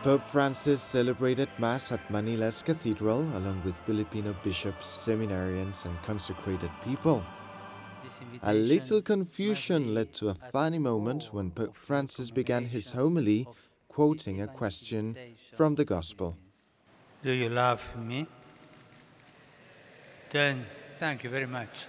Pope Francis celebrated Mass at Manila's cathedral along with Filipino bishops, seminarians and consecrated people. A little confusion led to a funny moment when Pope Francis began his homily quoting a question from the Gospel. Do you love me? Then thank you very much.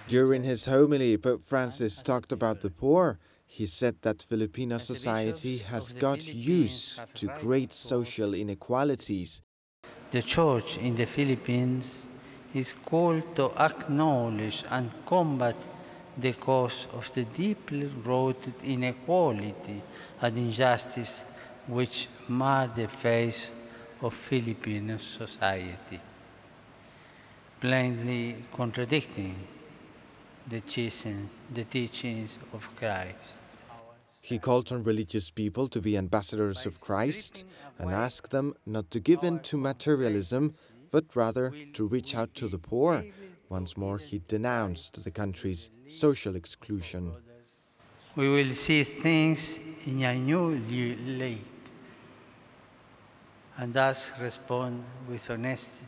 During his homily, Pope Francis talked about the poor. He said that Filipino society has got used to great social inequalities. The Church in the Philippines is called to acknowledge and combat the cause of the deeply rooted inequality and injustice which mar the face of Filipino society, plainly contradicting the teachings of Christ. He called on religious people to be ambassadors of Christ and asked them not to give in to materialism, but rather to reach out to the poor. Once more, he denounced the country's social exclusion. We will see things in a new light and thus respond with honesty,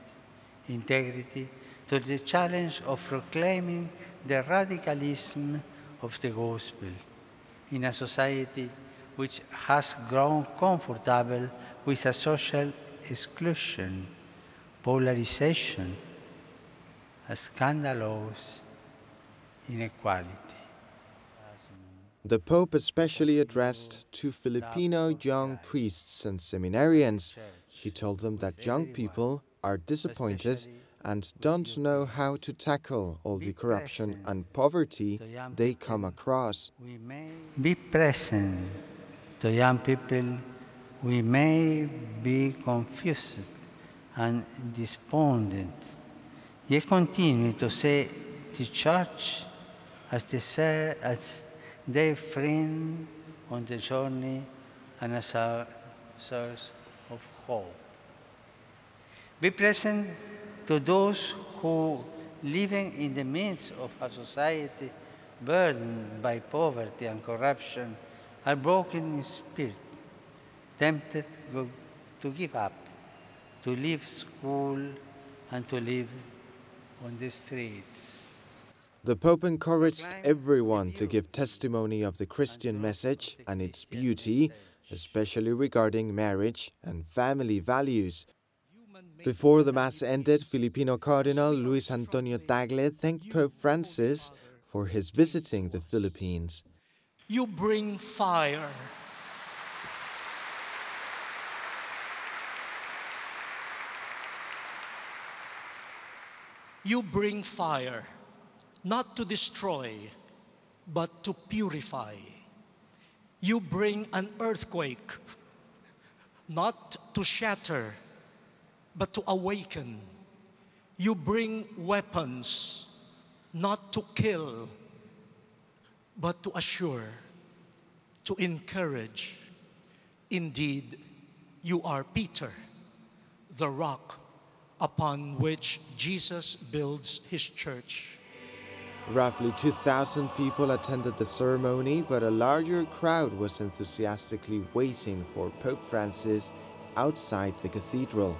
integrity to the challenge of proclaiming the radicalism of the gospel in a society which has grown comfortable with a social exclusion, polarization, a scandalous inequality. The Pope especially addressed to Filipino young priests and seminarians. He told them that young people are disappointed and don't know how to tackle all the corruption and poverty they come across. Be present to young people. We may be confused and despondent, yet continue to see the Church as their friend on the journey and as a source of hope. Be present to those who, living in the midst of a society burdened by poverty and corruption, are broken in spirit, tempted to give up, to leave school, and to live on the streets. The Pope encouraged everyone to give testimony of the Christian message and its beauty, especially regarding marriage and family values. Before the Mass ended, Filipino Cardinal Luis Antonio Tagle thanked Pope Francis for his visiting the Philippines. You bring fire. You bring fire, not to destroy, but to purify. You bring an earthquake, not to shatter, but to awaken. You bring weapons, not to kill, but to assure, to encourage. Indeed, you are Peter, the rock upon which Jesus builds his church. Roughly 2,000 people attended the ceremony, but a larger crowd was enthusiastically waiting for Pope Francis outside the cathedral.